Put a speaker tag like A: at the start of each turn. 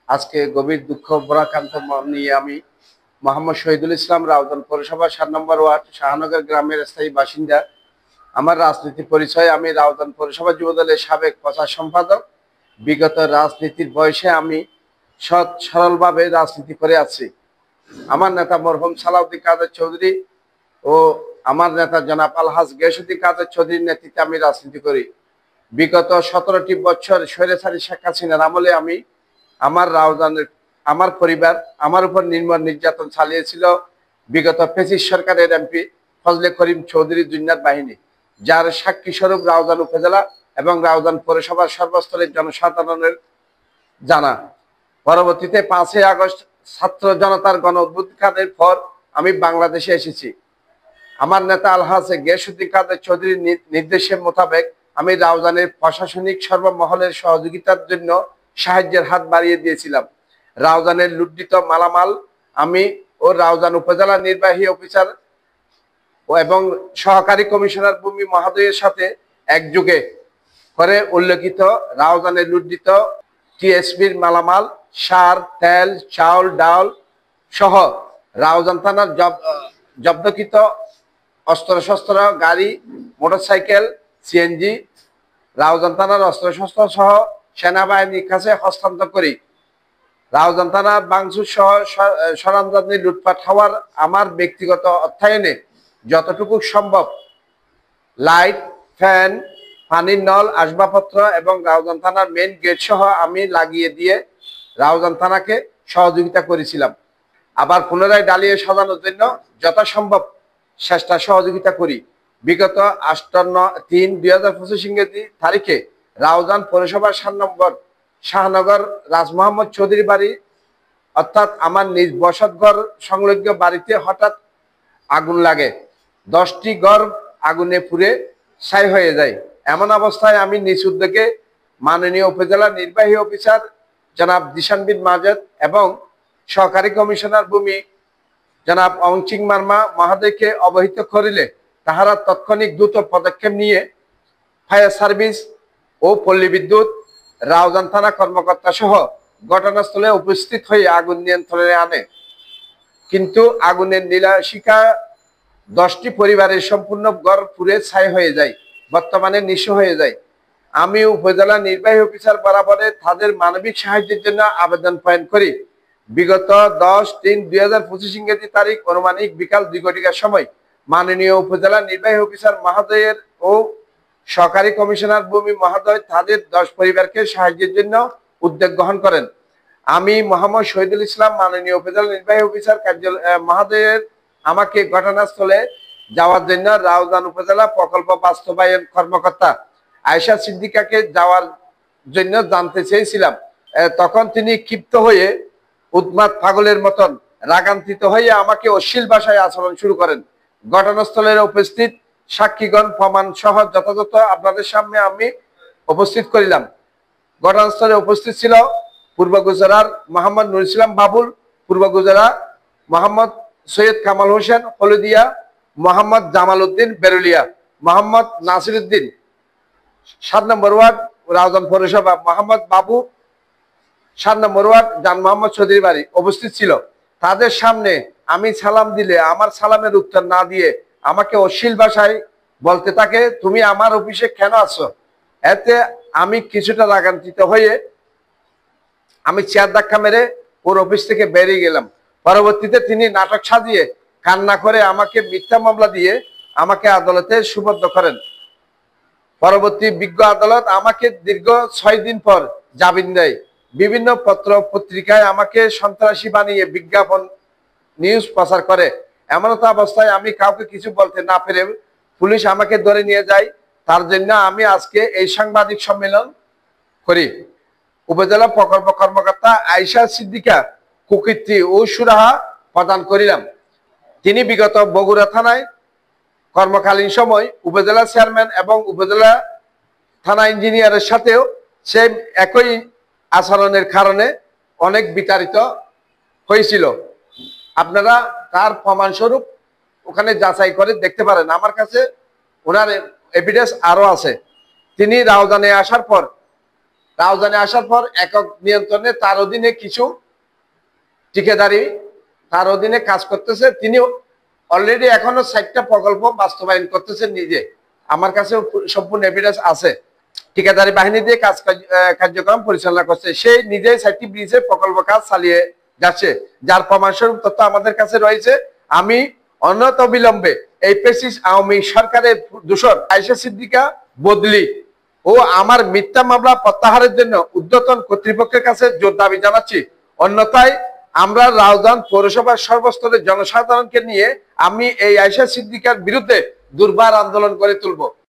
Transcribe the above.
A: আজকে গভীর দুঃখ ভারাক্রান্ত মন নিয়ে আমি মোহাম্মদ শহীদুল ইসলাম, রাউজান পৌরসভা 7 নম্বর ওয়ার্ড শাহনগর গ্রামের স্থায়ী বাসিন্দা। আমার রাজনীতি পরিচয়, আমি রাউজান পৌরসভা যুবদলের সাবেক প্রচার সম্পাদক। বিগত রাজনীতির বয়সে আমি সৎ সরলভাবে রাজনীতি করে আছি। আমার নেতা মরহুম সালাউদ্দিন কাদের চৌধুরী ও আমার নেতা জনাব আলহাজ গিয়াসউদ্দিন কাদের চৌধুরীর নেতৃত্বে আমি রাজনীতি করি। বিগত 17টি বছর স্বৈরাচারী শেখ হাসিনার আমলে আমি আমার পরিবার আমার উপর নির্মম নির্যাতন চালিয়েছিল বিগত ফ্যাসিস্ট সরকারের এমপি ফজলে করিম চৌধুরী জুন্নাত বাহিনী, যার সাক্ষী স্বরূপ রাউজান উপজেলা এবং রাউজান পৌরসভার সর্বস্তরের জনসাধারণের জানা। পরবর্তীতে 5ই আগস্ট ছাত্র জনতার গণ অভ্যুত্থানের পর আমি বাংলাদেশে এসেছি। আমার নেতা আলহাজ গিয়াসউদ্দিন কাদের চৌধুরীর নির্দেশের মোতাবেক আমি রাউজানের প্রশাসনিক সর্বমহলের সহযোগিতার জন্য সাহায্যের হাত বাড়িয়ে দিয়েছিলাম। রাউজানের লুণ্ঠিত মালামাল আমি ও রাউজান উপজেলা নির্বাহী অফিসার এবং সহকারী কমিশনার ভূমি মহোদয়ের সাথে একযোগে করে উল্লেখিত রাউজানের লুণ্ঠিত টিএসপির মালামাল, সার, তেল, চাউল, ডাল সহ রাউজান থানার জব্দকৃত অস্ত্রশস্ত্র, গাড়ি, মোটরসাইকেল, সিএনজি, রাউজান থানার অস্ত্রশস্ত্র সহ সেনাবাহিনীর কাছে হস্তান্তর করি। রাউজান থানার ভাঙচুর সহ সরঞ্জাম লুটপাট হওয়ার আমার ব্যক্তিগত অর্থায়নে যতটুকু সম্ভব লাইট, ফ্যান, পানির নল, আসবাবপত্র এবং রাউজান থানার মেইন গেট সহ আমি লাগিয়ে দিয়ে রাউজান থানাকে সহযোগিতা করেছিলাম। আবার পুনরায় ডালিয়ে সাজানোর জন্য যথাসম্ভব চেষ্টা সহযোগিতা করি। বিগত 58/3/2025 ইংরেজি তারিখে রাউজান পৌরসভার 7 নম্বর শাহনগর রাজ মোহাম্মদ চৌধুরী বাড়ি অর্থাৎ আমার নিজ বসতঘর সংলগ্ন বাড়িতে হঠাৎ আগুন লাগে। 10টি ঘর আগুনে পুড়ে ছাই হয়ে যায়। এমন অবস্থায় আমি নিজ উদ্যোগে মাননীয় উপজেলা নির্বাহী অফিসার জনাব জিশান বিন মাজেদ এবং সহকারী কমিশনার ভূমি জনাব অংচিং মার্মা মহোদয়কে অবহিত করিলে তাহারা তাৎক্ষণিক দ্রুত পদক্ষেপ নিয়ে ফায়ার সার্ভিস ও পল্লী বিদ্যুৎ, রাউজান থানা কর্মকর্তা সহ ঘটনাস্থলে উপস্থিত হয়ে আগুন নিয়ন্ত্রণে আনে। কিন্তু আগুনের নীলাশিখা 10টি পরিবারের সম্পূর্ণ ঘর পুড়ে ছাই হয়ে যায়, বর্তমানে নিঃস্ব হয়ে যায়। আমি উপজেলা নির্বাহী অফিসার বরাবরে তাদের মানবিক সাহায্যের জন্য আবেদন পয়েন্ট করি। বিগত 10/3/2025 ইংরেজি তারিখ অনুমানিক বিকাল 2 ঘটিকার সময় মাননীয় উপজেলা নির্বাহী অফিসার মহোদয়ের ও সহকারী কমিশনার ভূমি মহোদয় তাদের 10 পরিবারকে সাহায্যের জন্য উদ্যোগ গ্রহণ করেন। আমি মোহাম্মদ শহীদুল ইসলাম মাননীয় উপজেলা নির্বাহী অফিসার মহোদয়ের আমাকে ঘটনাস্থলে যাওয়ার জন্য রাউজান উপজেলা প্রকল্প বাস্তবায়ন কর্মকর্তা আয়েশা সিদ্দিকাকে যাওয়ার জন্য জানতে চেয়েছিলাম। তখন তিনি ক্ষিপ্ত হয়ে উন্মাদ পাগলের মতন রাগান্বিত হয়ে আমাকে অশ্লীল ভাষায় আচরণ শুরু করেন। ঘটনাস্থলের উপস্থিত সাক্ষীগণ প্রমাণ সহ যথাযথ আপনাদের সামনে আমি উপস্থিত করিলাম। ঘটনাস্থলে উপস্থিত ছিল পূর্ব গুজরার মোহাম্মদ নুর ইসলাম বাবুল, পূর্ব গুজরা মোহাম্মদ সৈয়দ কামাল হোসেন হলদিয়া, মোহাম্মদ জামাল উদ্দিন বেরুলিয়া, মোহাম্মদ নাসির উদ্দিন 7 নম্বর ওয়ার্ড রাউজান পৌরসভা, মোহাম্মদ বাবু 7 নম্বর ওয়ার্ড জান মোহাম্মদ চৌধুরী বাড়ি উপস্থিত ছিল। তাদের সামনে আমি সালাম দিলে আমার সালামের উত্তর না দিয়ে আমাকে অশ্লীল ভাষায় বলতে থাকে, তুমি আমার অফিসে কেন আছো? এতে আমি কিছুটা রাগান্বিত হয়ে আমি চেয়ার ধাক্কা মেরে ওর অফিস থেকে বেরিয়ে গেলাম। পরবর্তীতে তিনি নাটক সাজিয়ে কান্না করে আমাকে মিথ্যা মামলা দিয়ে আমাকে আদালতে সুপর্দ করেন। পরবর্তী বিজ্ঞ আদালত আমাকে দীর্ঘ 6 দিন পর জামিন দেয়। বিভিন্ন পত্র পত্রিকায় আমাকে সন্ত্রাসী বানিয়ে বিজ্ঞাপন নিউজ প্রচার করে। এমনটা অবস্থায় আমি কাউকে কিছু বলতে না পেরে পুলিশ আমাকে ধরে নিয়ে যায়। তার জন্য আমি আজকে এই সাংবাদিক সম্মেলন করি। উপজেলা প্রকল্প কর্মকর্তা আয়েশা সিদ্দিকা কুকীর্তি ও সুরাহা প্রদান করিলাম। তিনি বিগত বগুড়া থানায় কর্মকালীন সময় উপজেলা চেয়ারম্যান এবং উপজেলা থানা ইঞ্জিনিয়ারের সাথেও সে একই আচরণের কারণে অনেক বিতাড়িত হয়েছিল। আপনারা তার প্রমাণস্বরূপ ওখানে যাচাই করে দেখতে পারেন। আমার কাছে ওনার এভিডেন্স আরো আছে। তিনি রাউজানে আসার পর রাউজানে আসার পর একক নিয়ন্ত্রণে তার অধীনে কিছু ঠিকাদারি তার অধীনে কাজ করতেছে। তিনি অলরেডি এখনো 60টা প্রকল্প বাস্তবায়ন করতেছেন নিজে। আমার কাছে সম্পূর্ণ এভিডেন্স আছে। ঠিকাদারি বাহিনী দিয়ে কার্যক্রম পরিচালনা করছে। সে নিজেই 60টি ব্রিজের প্রকল্প কাজ চালিয়ে যাচ্ছে, যার প্রমাণস্বরূপ তথ্য আমাদের কাছে রয়েছে। আমি অনত বিলম্বে এই পেসিস আওয়ামী সরকারের দূষণ আয়েশা সিদ্দিকা বদলি ও আমার মিথ্যা মামলা প্রত্যাহারের জন্য ঊর্ধ্বতন কর্তৃপক্ষের কাছে জোর দাবি জানাচ্ছি। অন্যথায় আমরা রাউজান পৌরসভার সর্বস্তরের জনসাধারণকে নিয়ে আমি এই আয়েশা সিদ্দিকার বিরুদ্ধে দুর্বার আন্দোলন করে তুলব।